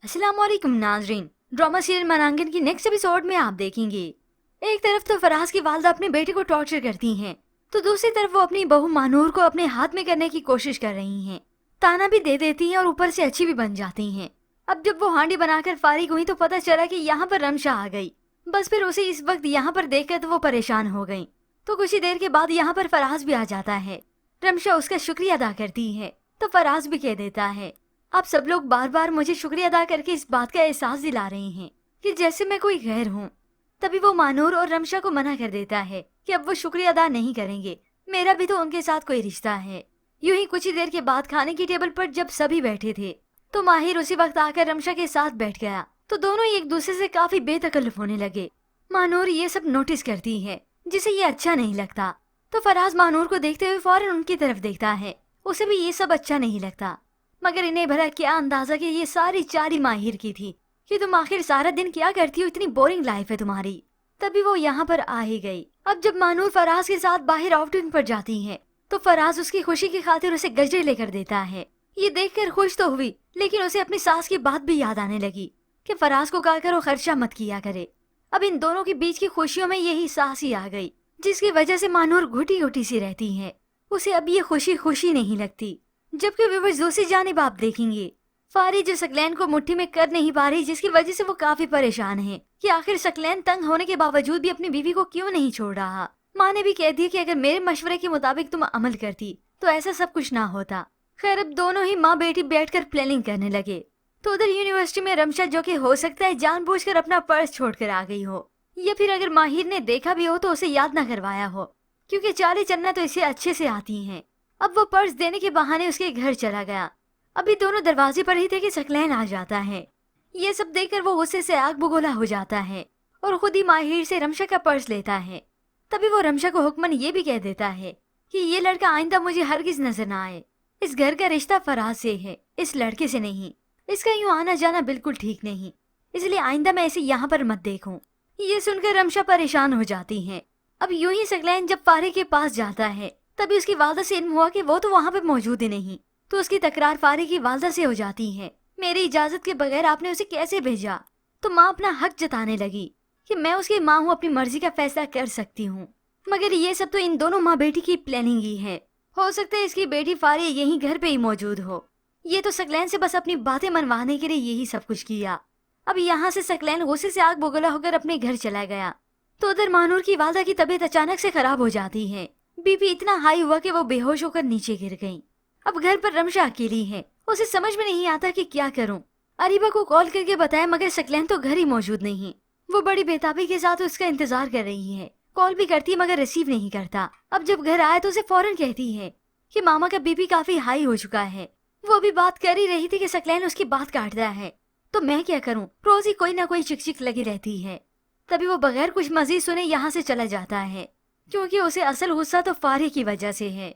अस्सलाम वालेकुम नाजरीन। ड्रामा सीरियल मनांगन की नेक्स्ट एपिसोड में आप देखेंगे एक तरफ तो फराज की वालदा अपने बेटे को टॉर्चर करती हैं, तो दूसरी तरफ वो अपनी बहू मानूर को अपने हाथ में करने की कोशिश कर रही हैं। ताना भी दे देती हैं और ऊपर से अच्छी भी बन जाती हैं। अब जब वो हांडी बनाकर फारिग हुई तो पता चला कि यहाँ पर रमशा आ गई। बस फिर उसे इस वक्त यहाँ पर देखकर तो वो परेशान हो गई। तो कुछ ही देर के बाद यहाँ पर फराज भी आ जाता है। रमशा उसका शुक्रिया अदा करती है तो फराज भी कह देता है, आप सब लोग बार बार मुझे शुक्रिया अदा करके इस बात का एहसास दिला रहे हैं कि जैसे मैं कोई गैर हूँ। तभी वो मानूर और रमशा को मना कर देता है कि अब वो शुक्रिया अदा नहीं करेंगे, मेरा भी तो उनके साथ कोई रिश्ता है। यूं ही कुछ ही देर के बाद खाने की टेबल पर जब सभी बैठे थे तो माहिर उसी वक्त आकर रमशा के साथ बैठ गया, तो दोनों एक दूसरे से काफी बेतकल्लुफ होने लगे। मानूर ये सब नोटिस करती है जिसे ये अच्छा नहीं लगता, तो फराज मानूर को देखते हुए फौरन उनकी तरफ देखता है। उसे भी ये सब अच्छा नहीं लगता, मगर इन्हें भला क्या अंदाजा कि ये सारी चारी माहिर की थी कि तुम आखिर सारा दिन क्या करती हो, इतनी बोरिंग लाइफ है तुम्हारी। तभी वो यहाँ पर आ ही गई। अब जब मानूर फराज के साथ बाहर आउटिंग पर जाती है तो फराज उसकी खुशी की खातिर उसे गजरे लेकर देता है। ये देखकर खुश तो हुई, लेकिन उसे अपनी सास की बात भी याद आने लगी कि फराज को कहकर वो खर्चा मत किया करे। अब इन दोनों के बीच की खुशियों में यही सास ही आ गई, जिसकी वजह से मानूर घुटी घुटी सी रहती है। उसे अब ये खुशी खुशी नहीं लगती। जबकि व्यूअर्स दूसरी जानिब आप देखेंगे फारी जो सकलैन को मुट्ठी में कर नहीं पा रही, जिसकी वजह से वो काफी परेशान है कि आखिर सकलैन तंग होने के बावजूद भी अपनी बीवी को क्यों नहीं छोड़ रहा। माँ ने भी कह दिया कि अगर मेरे मशवरे के मुताबिक तुम अमल करती तो ऐसा सब कुछ ना होता। खैर अब दोनों ही माँ बेटी बैठकर प्लानिंग करने लगे। तो उधर यूनिवर्सिटी में रमशा, जो कि हो सकता है जानबूझकर अपना पर्स छोड़कर आ गई हो, या फिर अगर माहिर ने देखा भी हो तो उसे याद न करवाया हो, क्योंकि चाले चलना तो इसे अच्छे से आती है। अब वो पर्स देने के बहाने उसके घर चला गया। अभी दोनों दरवाजे पर ही थे कि सकलैन आ जाता है। ये सब देखकर वो गुस्से से आग बगोला हो जाता है और खुद ही माहिर से रमशा का पर्स लेता है। तभी वो रमशा को हुक्मन ये भी कह देता है कि ये लड़का आइंदा मुझे हरगिज नजर न आए। इस घर का रिश्ता फराज से है, इस लड़के से नहीं। इसका यूँ आना जाना बिल्कुल ठीक नहीं, इसलिए आइंदा मैं इसे यहाँ पर मत देखूं। ये सुनकर रमशा परेशान हो जाती है। अब यूं ही सकलैन जब फारे के पास जाता है तभी उसकी वालदा से इल्म हुआ कि वो तो वहाँ पे मौजूद ही नहीं। तो उसकी तकरार फारे की वालदा से हो जाती है, मेरी इजाजत के बगैर आपने उसे कैसे भेजा। तो माँ अपना हक जताने लगी कि मैं उसकी माँ हूँ, अपनी मर्जी का फैसला कर सकती हूँ। मगर ये सब तो इन दोनों माँ बेटी की प्लानिंग ही है। हो सकता है इसकी बेटी फारे यहीं घर पे ही मौजूद हो। ये तो सकलैन से बस अपनी बातें मनवाने के लिए यही सब कुछ किया। अब यहाँ से सकलैन गुस्से से आग बगोला होकर अपने घर चला गया। तो उधर मानूर की वालदा की तबीयत अचानक से खराब हो जाती है। बीपी इतना हाई हुआ कि वो बेहोश होकर नीचे गिर गई। अब घर पर रमशा अकेली है, उसे समझ में नहीं आता कि क्या करूं। अरीबा को कॉल करके बताया, मगर सकलैन तो घर ही मौजूद नहीं। वो बड़ी बेताबी के साथ उसका इंतजार कर रही है। कॉल भी करती मगर रिसीव नहीं करता। अब जब घर आया तो उसे फौरन कहती है कि मामा का बीपी काफी हाई हो चुका है। वो अभी बात कर ही रही थी कि सकलैन उसकी बात काटता है। तो मैं क्या करूँ, रोज ही कोई ना कोई चिक लगी रहती है। तभी वो बगैर कुछ मजीद सुने यहाँ से चला जाता है, क्योंकि उसे असल गुस्सा तो फारे की वजह से है।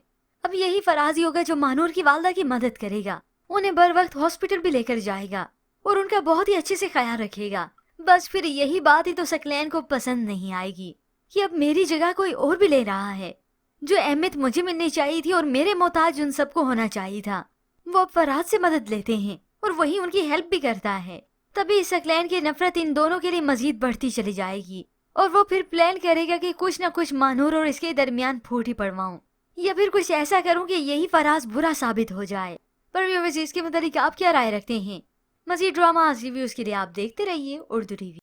अब यही फराज होगा जो मानूर की वालदा की मदद करेगा, उन्हें बर वक्त हॉस्पिटल भी लेकर जाएगा और उनका बहुत ही अच्छे से ख्याल रखेगा। बस फिर यही बात ही तो सकलैन को पसंद नहीं आएगी कि अब मेरी जगह कोई और भी ले रहा है। जो अहमियत मुझे मिलनी चाहिए थी और मेरे मोहताज उन सबको होना चाहिए था, वो अब फराज से मदद लेते हैं और वही उनकी हेल्प भी करता है। तभी सकलैन की नफरत इन दोनों के लिए मजीद बढ़ती चली जाएगी और वो फिर प्लान करेगा कि कुछ न कुछ मानूर और इसके दरमियान फूट ही पड़वाऊं, या फिर कुछ ऐसा करूं कि यही फराज बुरा साबित हो जाए। पर व्यूअर्स, इसके मुताबिक आप क्या राय रखते हैं? मजीद ड्रामा रिव्यूज के लिए आप देखते रहिए उर्दू टीवी।